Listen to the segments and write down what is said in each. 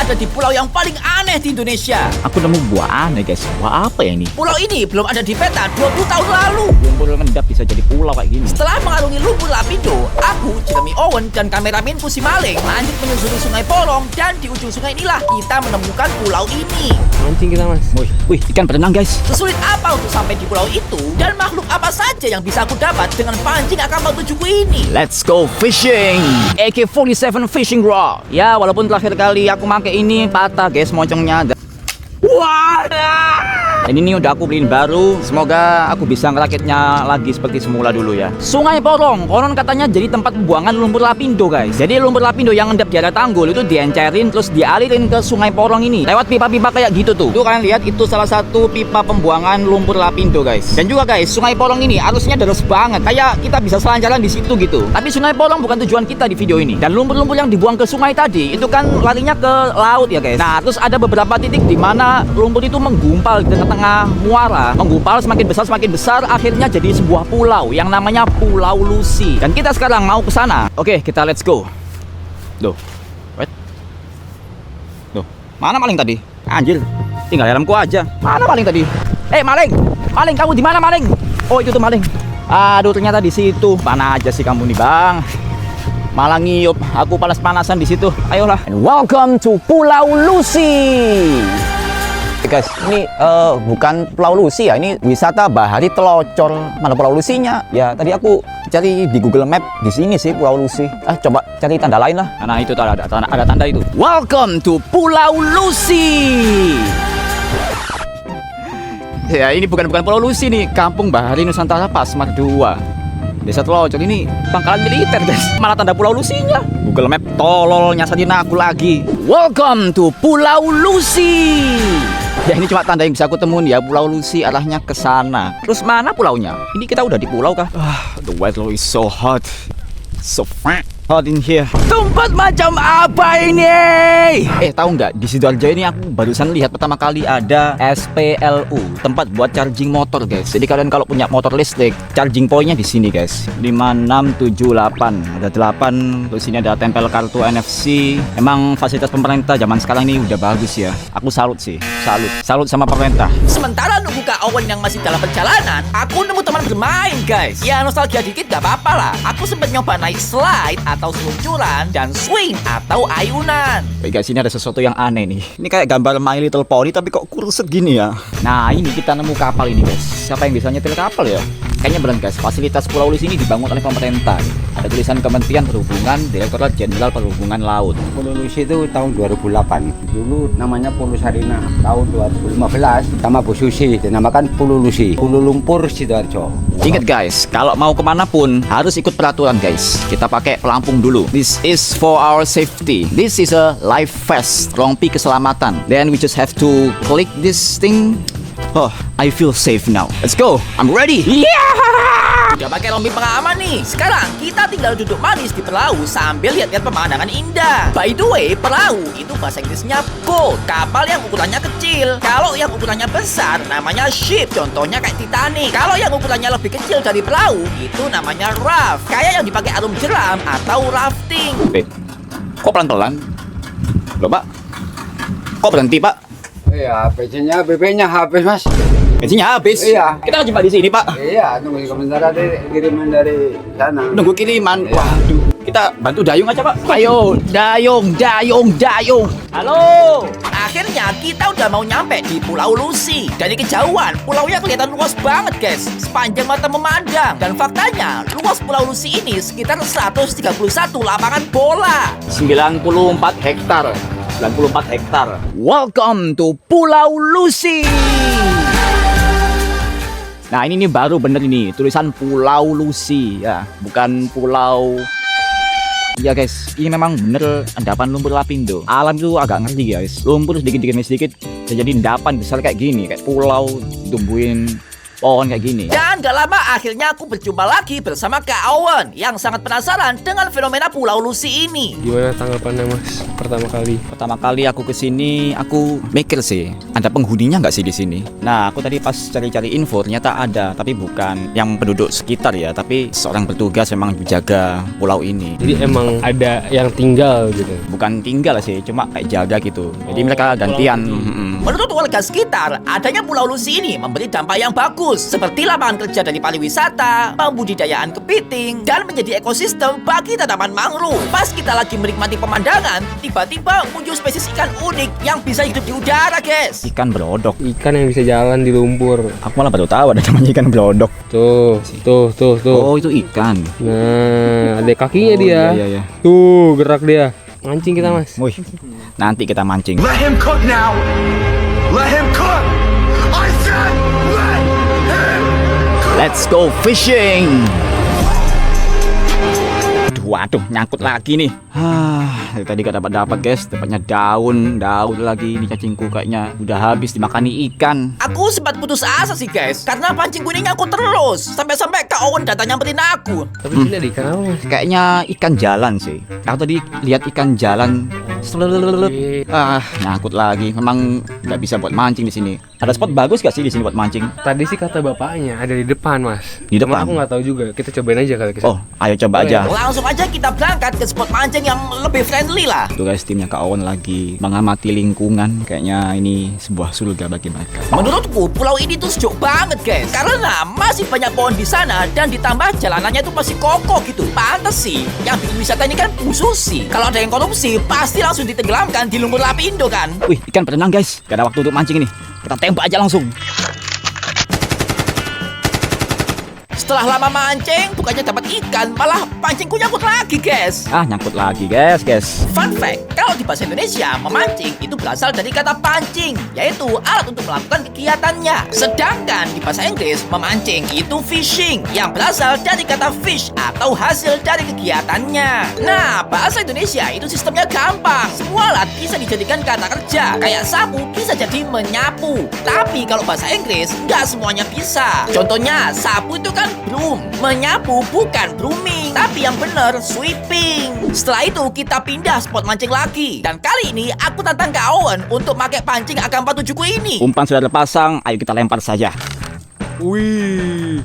berada di pulau yang paling aneh di Indonesia. Aku nemu buah aneh guys. Buah apa ya ini? Pulau ini belum ada di peta 20 tahun lalu. Lumpur ngendap bisa jadi pulau kayak gini. Setelah mengarungi lumpur lapindo, aku, Jeremy Owen, dan kameramenku si Maling lanjut menyusuri Sungai Porong, dan di ujung sungai inilah kita menemukan pulau ini. Mancing kita mas. Wih, ikan berenang guys. Sesulit apa untuk sampai di pulau itu? Dan makhluk apa saja yang bisa aku dapat dengan pancing AK-47 ini? Let's go fishing. AK-47 fishing rod. Ya, walaupun terakhir kali aku pakai ini patah guys moncongnya. Wah. Ini nih udah aku beliin baru. Semoga aku bisa ngerakitnya lagi seperti semula dulu ya. Sungai Porong, konon katanya jadi tempat pembuangan lumpur lapindo guys. Jadi lumpur lapindo yang ngendap di area tanggul itu diencerin terus dialirin ke Sungai Porong ini lewat pipa-pipa kayak gitu tuh. Tuh kalian lihat itu salah satu pipa pembuangan lumpur lapindo guys. Dan juga guys, Sungai Porong ini arusnya deras banget. Kayak kita bisa selancaran di situ gitu. Tapi Sungai Porong bukan tujuan kita di video ini. Dan lumpur-lumpur yang dibuang ke sungai tadi itu kan larinya ke laut ya guys. Nah, terus ada beberapa titik di mana lumpur itu menggumpal di tengah muara, menggumpal semakin besar, akhirnya jadi sebuah pulau yang namanya Pulau Lucy. Dan kita sekarang mau ke sana. Oke, kita let's go. Duh, wait. Duh, mana maling tadi? Anjir, tinggal helmku aja. Mana maling tadi? Maling, maling kamu di mana maling? Oh itu tuh maling. Aduh ternyata di situ. Mana aja sih kamu nih bang? Malah ngiyup, aku panas-panasan di situ. Ayolah. And welcome to Pulau Lucy. Guys, ini bukan Pulau Lucy ya, ini wisata Bahari Telocor. Mana Pulau Lucy-nya? Ya, tadi aku cari di Google Map, di sini sih Pulau Lucy. Coba cari tanda lain lah. Nah, itu ada tanda itu. Welcome to Pulau Lucy. Ya, ini bukan Pulau Lucy nih, Kampung Bahari Nusantara Pasmar 2. Desa Telocor ini pangkalan militer guys. Malah tanda Pulau Lucy-nya. Google Map tolol nyasarin aku lagi. Welcome to Pulau Lucy. Ya ini cuma tanda yang bisa aku temuin ya, Pulau Lucy arahnya ke sana. Terus mana pulaunya? Ini kita udah di pulau kah? The weather is so hot. So hot in here. Tempat macam apa ini? Tahu nggak? Di Sidoarjo ini aku barusan lihat pertama kali ada SPLU, tempat buat charging motor guys. Jadi kalian kalau punya motor listrik, charging pointnya di sini guys. 5, 6, 7, 8. Ada 8. Terus ini ada tempel kartu NFC. Emang fasilitas pemerintah zaman sekarang ini udah bagus ya. Aku salut sih. Salut sama pemerintah. Sementara nunggu Kak Owen yang masih dalam perjalanan, aku nemu teman bermain guys. Ya nostalgia dikit gak apa-apa lah. Aku sempat nyoba naik slide atau seluncuran dan swing atau ayunan. Guys, ini ada sesuatu yang aneh nih. Ini kayak gambar My Little Pony tapi kok kurus gini ya. Nah, ini kita nemu kapal ini guys. Siapa yang bisa nyetir kapal ya? Kayaknya benar guys, fasilitas Pulau Lucy ini dibangun oleh pemerintah. Ada tulisan Kementerian Perhubungan, Direktorat Jenderal Perhubungan Laut. Pulau Lucy itu tahun 2008. Dulu namanya Pulau Sarina. Tahun 2015 sama Bu Susi dinamakan Pulau Lucy. Pulau Lumpur Sidoarjo. Ingat guys, kalau mau kemanapun harus ikut peraturan guys. Kita pakai pelampung dulu. This is for our safety. This is a life vest, rompi keselamatan. Then we just have to click this thing. Oh, I feel safe now. Let's go. I'm ready. Yeah! Udah pakai rompi pengaman nih. Sekarang kita tinggal duduk manis di perahu sambil lihat-lihat pemandangan indah. By the way, perahu itu bahasa Inggrisnya boat, kapal yang ukurannya kecil. Kalau yang ukurannya besar namanya ship, contohnya kayak Titanic. Kalau yang ukurannya lebih kecil dari perahu itu namanya raft, kayak yang dipakai arum jeram atau rafting. Kok pelan-pelan? Loh pak, kok berhenti pak? Iya, BP-nya habis mas. Bensinnya habis. Iya. Kita jumpa di sini pak. Iya, tunggu sebentar ada kiriman dari sana. Nunggu kiriman. Iya. Waduh. Kita bantu dayung aja pak. Ayo, dayung. Halo. Akhirnya kita udah mau nyampe di Pulau Lucy. Dari kejauhan, pulaunya kelihatan luas banget guys, sepanjang mata memandang. Dan faktanya, luas Pulau Lucy ini sekitar 131 lapangan bola. 94 hektar. Welcome to Pulau Lucy. Nah ini nih baru bener ini tulisan Pulau Lucy ya, bukan pulau. Ya guys, ini memang bener endapan lumpur lapindo. Alam itu agak ngeri guys. Lumpur sedikit bisa jadi endapan besar kayak gini, kayak pulau tumbuhin pohon kayak gini. Dan gak lama akhirnya aku berjumpa lagi bersama Kak Owen yang sangat penasaran dengan fenomena Pulau Lucy ini. Gimana tanggapannya Mas pertama kali? Pertama kali aku kesini, aku mikir sih, ada penghuninya nggak sih di sini? Nah, aku tadi pas cari-cari info ternyata ada, tapi bukan yang penduduk sekitar ya, tapi seorang petugas memang menjaga pulau ini. Jadi emang ada yang tinggal gitu. Bukan tinggal sih, cuma kayak jaga gitu. Jadi mereka gantian. Menurut warga sekitar, adanya Pulau Lucy ini memberi dampak yang bagus seperti lapangan kerja dari pariwisata, pembudidayaan kepiting, dan menjadi ekosistem bagi tanaman mangrove. Pas kita lagi menikmati pemandangan, tiba-tiba muncul spesies ikan unik yang bisa hidup di udara, guys. Ikan belodok. Ikan yang bisa jalan di lumpur. Aku malah baru tahu ada namanya ikan belodok. Tuh. Oh, itu ikan. Nah, ada kakinya dia. Iya. Tuh, gerak dia. Mancing kita, Mas. Wih, nanti kita mancing. Let him cook now! Let him cook! I said let him cook! Let's go fishing. Waduh, nyangkut lagi nih. Dari tadi gak dapat guys. Dapatnya daun lagi. Ini cacingku kayaknya udah habis dimakani ikan. Aku sempat putus asa sih, guys, karena pancingku ini nyangkut terus. Sampai-sampai Kak Owen datang nyamperin aku. Tapi sini ada ikan apa, Mas? Kayaknya ikan jalan sih. Aku tadi lihat ikan jalan. Nyangkut lagi. Memang nggak bisa buat mancing di sini. Ada spot bagus gak sih di sini buat mancing? Tadi sih kata bapaknya ada di depan, Mas. Di depan? Cuma aku nggak tahu juga. Kita cobain aja kali. Oh, ayo coba aja. Langsung aja kita berangkat ke spot mancing yang lebih friendly lah. Tuh guys, timnya Kak Owen lagi mengamati lingkungan. Kayaknya ini sebuah surga bagi mereka. Menurutku pulau ini tuh sejuk banget, guys, karena masih banyak pohon di sana dan ditambah jalanannya tuh masih kokoh gitu. Pantes sih yang bikin wisata ini kan Bu Susi. Kalau ada yang korupsi pasti langsung ditenggelamkan di lumpur Lapindo kan. Wih, ikan berenang guys. Gak ada waktu untuk mancing ini. Kita tembak aja langsung. Setelah lama mancing, bukannya dapat ikan, malah pancingku nyangkut lagi, guys. Nyangkut lagi guys. Fun fact, kalau di bahasa Indonesia, memancing itu berasal dari kata pancing, yaitu alat untuk melakukan kegiatannya. Sedangkan di bahasa Inggris, memancing itu fishing, yang berasal dari kata fish atau hasil dari kegiatannya. Nah, bahasa Indonesia itu sistemnya gampang. Semua alat bisa dijadikan kata kerja. Kayak sapu bisa jadi menyapu. Tapi kalau bahasa Inggris, nggak semuanya bisa. Contohnya, sapu itu kan broom, menyapu bukan brooming, tapi yang bener sweeping. Setelah itu kita pindah spot mancing lagi. Dan kali ini aku tantang Kak Owen untuk pakai pancing AK-47 ku ini. Umpan sudah terpasang, ayo kita lempar saja. Wih.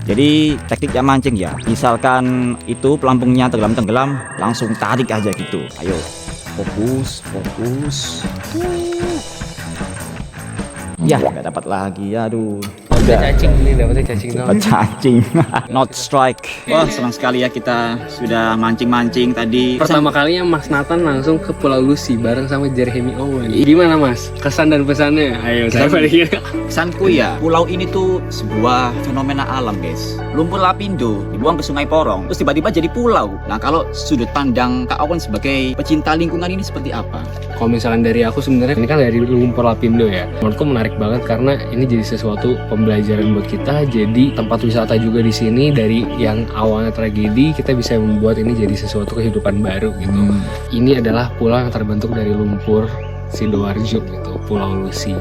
Jadi tekniknya mancing ya. Misalkan itu pelampungnya tenggelam, langsung tarik aja gitu. Ayo, fokus. Ya, nggak dapat lagi. Aduh. Dapetnya cacing ini, dapetnya cacing doang. Dapat cacing. Not strike. Wah, senang sekali ya kita sudah mancing-mancing tadi. Pertama kalinya Mas Nathan langsung ke Pulau Lucy bareng sama Jeremy Owen. Gimana Mas? Kesan dan pesannya? Ayo, saya balikin. Kesanku ya, pulau ini tuh sebuah fenomena alam guys. Lumpur Lapindo dibuang ke Sungai Porong, terus tiba-tiba jadi pulau. Nah, kalau sudut pandang Kak Owen sebagai pecinta lingkungan ini seperti apa? Kalau misalkan dari aku sebenarnya ini kan dari Lumpur Lapindo ya. Menurutku menarik banget karena ini jadi sesuatu pembelajaran buat kita. Jadi tempat wisata juga di sini, dari yang awalnya tragedi kita bisa membuat ini jadi sesuatu kehidupan baru gitu. Ini adalah pulau yang terbentuk dari lumpur Sidoarjo gitu, Pulau Lucy.